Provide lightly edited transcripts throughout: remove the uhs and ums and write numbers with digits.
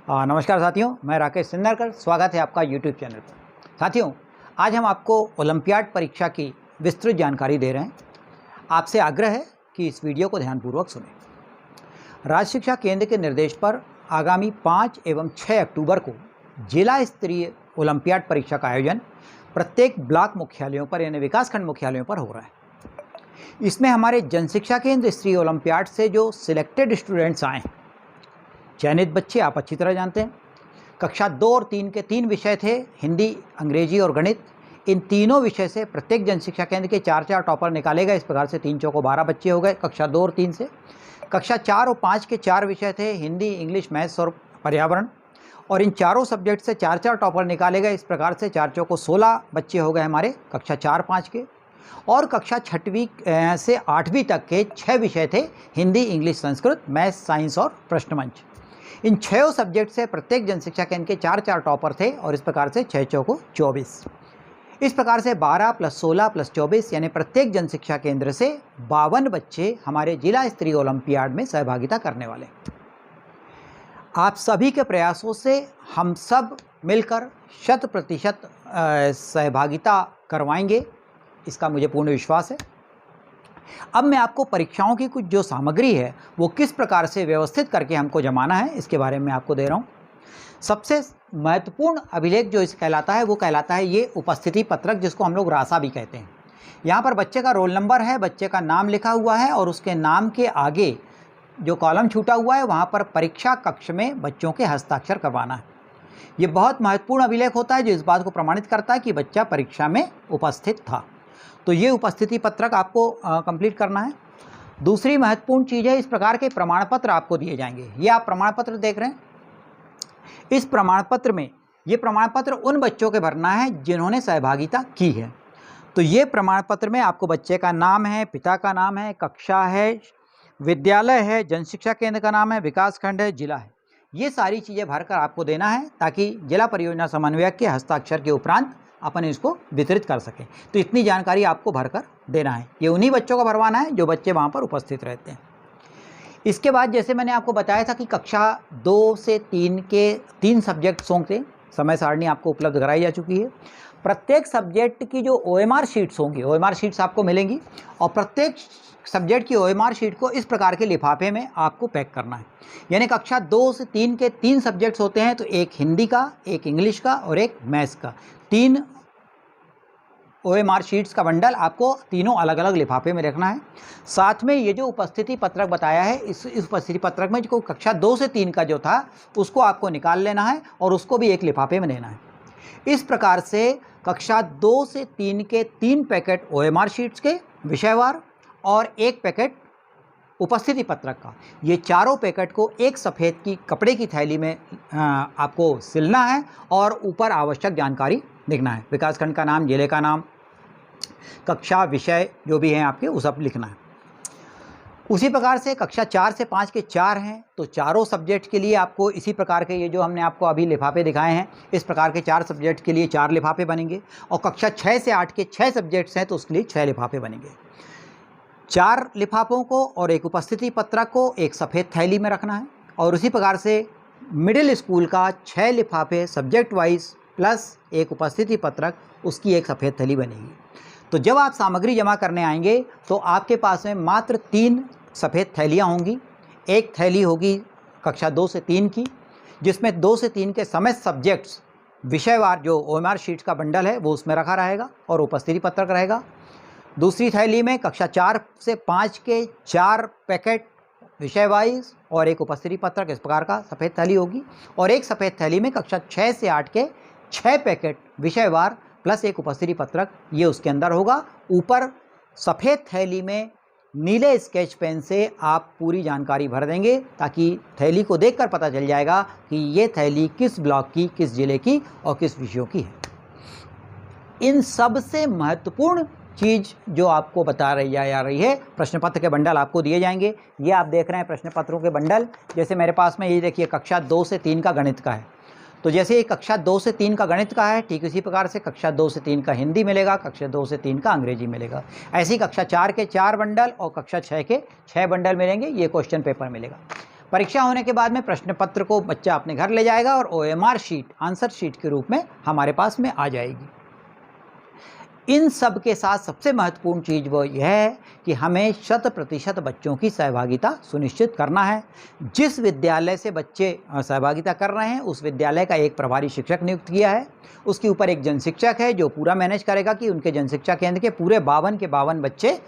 नमस्कार साथियों, मैं राकेश सिन्नरकर। स्वागत है आपका यूट्यूब चैनल पर। साथियों, आज हम आपको ओलंपियाड परीक्षा की विस्तृत जानकारी दे रहे हैं। आपसे आग्रह है कि इस वीडियो को ध्यानपूर्वक सुनें। राज्य शिक्षा केंद्र के निर्देश पर आगामी 5 एवं 6 अक्टूबर को जिला स्तरीय ओलंपियाड परीक्षा का आयोजन प्रत्येक ब्लॉक मुख्यालयों पर यानी विकासखंड मुख्यालयों पर हो रहा है। इसमें हमारे जनशिक्षा केंद्र स्तरीय ओलंपियाड से जो सिलेक्टेड स्टूडेंट्स आए हैं, चयनित बच्चे आप अच्छी तरह जानते हैं। कक्षा 2 और 3 के 3 विषय थे, हिंदी, अंग्रेजी और गणित। इन तीनों विषय से प्रत्येक जनशिक्षा केंद्र के 4-4 टॉपर निकाले गए। इस प्रकार से 3 चौको 12 बच्चे हो गए कक्षा 2 और 3 से। कक्षा 4 और 5 के 4 विषय थे, हिंदी, इंग्लिश, मैथ्स और पर्यावरण। और इन चारों सब्जेक्ट से 4-4 टॉपर निकाले गए। इस प्रकार से 4 चौको 16 बच्चे हो गए हमारे कक्षा 4-5 के। और कक्षा 6वीं से 8वीं तक के 6 विषय थे, Hindi, English, Sanskrit, maths, science और प्रश्न मंच। इन 6 सब्जेक्ट से प्रत्येक जनशिक्षा केंद्र के 4-4 टॉपर थे और इस प्रकार से 6 चौको 24। इस प्रकार से 12 + 16 + 24 यानी प्रत्येक जनशिक्षा केंद्र से 52 बच्चे हमारे जिला स्तरीय ओलंपियाड में सहभागिता करने वाले। आप सभी के प्रयासों से हम सब मिलकर 100% सहभागिता करवाएंगे, इसका मुझे पूर्ण विश्वास है। अब मैं आपको परीक्षाओं की कुछ जो सामग्री है वो किस प्रकार से व्यवस्थित करके हमको जमाना है, इसके बारे में आपको दे रहा हूँ। सबसे महत्वपूर्ण अभिलेख जो इस कहलाता है वो कहलाता है ये उपस्थिति पत्रक, जिसको हम लोग रासा भी कहते हैं। यहाँ पर बच्चे का रोल नंबर है, बच्चे का नाम लिखा हुआ है और उसके नाम के आगे जो कॉलम छूटा हुआ है वहाँ पर परीक्षा कक्ष में बच्चों के हस्ताक्षर करवाना है। ये बहुत महत्वपूर्ण अभिलेख होता है जो इस बात को प्रमाणित करता है कि बच्चा परीक्षा में उपस्थित था। तो ये उपस्थिति पत्रक आपको कंप्लीट करना है। दूसरी महत्वपूर्ण चीज़ है, इस प्रकार के प्रमाण पत्र आपको दिए जाएंगे। ये आप प्रमाण पत्र देख रहे हैं। इस प्रमाण पत्र में ये प्रमाण पत्र उन बच्चों के भरना है जिन्होंने सहभागिता की है। तो ये प्रमाण पत्र में आपको बच्चे का नाम है, पिता का नाम है, कक्षा है, विद्यालय है, जनशिक्षा केंद्र का नाम है, विकासखंड है, जिला है, ये सारी चीज़ें भरकर आपको देना है ताकि जिला परियोजना समन्वयक के हस्ताक्षर के उपरांत अपन इसको वितरित कर सकें। तो इतनी जानकारी आपको भरकर देना है। ये उन्हीं बच्चों को भरवाना है जो बच्चे वहाँ पर उपस्थित रहते हैं। इसके बाद जैसे मैंने आपको बताया था कि कक्षा 2 से 3 के 3 सब्जेक्ट्स होंगे, समय सारणी आपको उपलब्ध कराई जा चुकी है। प्रत्येक सब्जेक्ट की जो OMR शीट्स होंगी, OMR शीट्स आपको मिलेंगी और प्रत्येक सब्जेक्ट की OMR शीट को इस प्रकार के लिफाफे में आपको पैक करना है। यानी कक्षा 2 से 3 के 3 सब्जेक्ट्स होते हैं, तो एक हिंदी का, एक इंग्लिश का और एक मैथ्स का, 3 OMR शीट्स का बंडल आपको तीनों अलग अलग लिफाफे में रखना है। साथ में ये जो उपस्थिति पत्रक बताया है, इस उपस्थिति पत्रक में जो कक्षा 2 से 3 का जो था उसको आपको निकाल लेना है और उसको भी एक लिफाफे में लेना है। इस प्रकार से कक्षा 2 से 3 के 3 पैकेट OMR शीट्स के विषयवार और 1 पैकेट उपस्थिति पत्रक का, ये चारों पैकेट को एक सफ़ेद की कपड़े की थैली में आपको सिलना है और ऊपर आवश्यक जानकारी लिखना है। विकासखंड का नाम, जिले का नाम, कक्षा, विषय जो भी हैं आपके वो सब लिखना है। उसी प्रकार से कक्षा 4 से 5 के 4 हैं, तो चारों सब्जेक्ट के लिए आपको इसी प्रकार के ये जो हमने आपको अभी लिफाफे दिखाए हैं, इस प्रकार के 4 सब्जेक्ट के लिए 4 लिफाफे बनेंगे। और कक्षा 6 से 8 के 6 सब्जेक्ट्स हैं तो उसके लिए 6 लिफाफे बनेंगे। 4 लिफाफों को और एक उपस्थिति पत्रक को एक सफ़ेद थैली में रखना है। और उसी प्रकार से मिडिल स्कूल का 6 लिफाफे सब्जेक्ट वाइज प्लस एक उपस्थिति पत्रक, उसकी एक सफ़ेद थैली बनेगी। तो जब आप सामग्री जमा करने आएंगे तो आपके पास में मात्र 3 सफ़ेद थैलियाँ होंगी। एक थैली होगी कक्षा 2 से 3 की, जिसमें 2 से 3 के समस्त सब्जेक्ट्स विषयवार जो OMR शीट्स का बंडल है वो उसमें रखा रहेगा और उपस्थिति पत्रक रहेगा। दूसरी थैली में कक्षा 4 से 5 के 4 पैकेट विषय वाइज और एक उपस्थिति पत्रक, इस प्रकार का सफ़ेद थैली होगी। और एक सफ़ेद थैली में कक्षा 6 से 8 के 6 पैकेट विषयवार प्लस एक उपस्थिति पत्रक, ये उसके अंदर होगा। ऊपर सफ़ेद थैली में नीले स्केच पेन से आप पूरी जानकारी भर देंगे ताकि थैली को देखकर पता चल जाएगा कि ये थैली किस ब्लॉक की, किस जिले की और किस विषयों की है। इन सब से महत्वपूर्ण चीज़ जो आपको बता रही जा रही है, प्रश्न पत्र के बंडल आपको दिए जाएंगे। ये आप देख रहे हैं प्रश्न पत्रों के बंडल। जैसे मेरे पास में ये देखिए कक्षा 2 से 3 का गणित का है, तो जैसे ये कक्षा 2 से 3 का गणित का है, ठीक इसी प्रकार से कक्षा 2 से 3 का हिंदी मिलेगा, कक्षा 2 से 3 का अंग्रेजी मिलेगा। ऐसी कक्षा 4 के 4 बंडल और कक्षा 6 के 6 बंडल मिलेंगे। ये क्वेश्चन पेपर मिलेगा। परीक्षा होने के बाद में प्रश्न पत्र को बच्चा अपने घर ले जाएगा और OMR शीट आंसर शीट के रूप में हमारे पास में आ जाएगी। इन सब के साथ सबसे महत्वपूर्ण चीज़ वो यह है कि हमें 100% बच्चों की सहभागिता सुनिश्चित करना है। जिस विद्यालय से बच्चे सहभागिता कर रहे हैं उस विद्यालय का एक प्रभारी शिक्षक नियुक्त किया है। उसके ऊपर एक जनशिक्षक है जो पूरा मैनेज करेगा कि उनके जनशिक्षा केंद्र के पूरे 52 के 52 बच्चे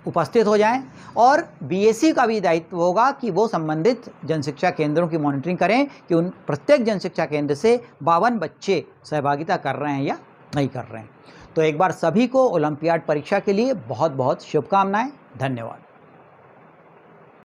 उपस्थित हो जाएं। और BSc का भी दायित्व होगा कि वो संबंधित जनशिक्षा केंद्रों की मॉनिटरिंग करें कि उन प्रत्येक जनशिक्षा केंद्र से 52 बच्चे सहभागिता कर रहे हैं या नहीं कर रहे हैं। तो एक बार सभी को ओलंपियाड परीक्षा के लिए बहुत बहुत शुभकामनाएं। धन्यवाद।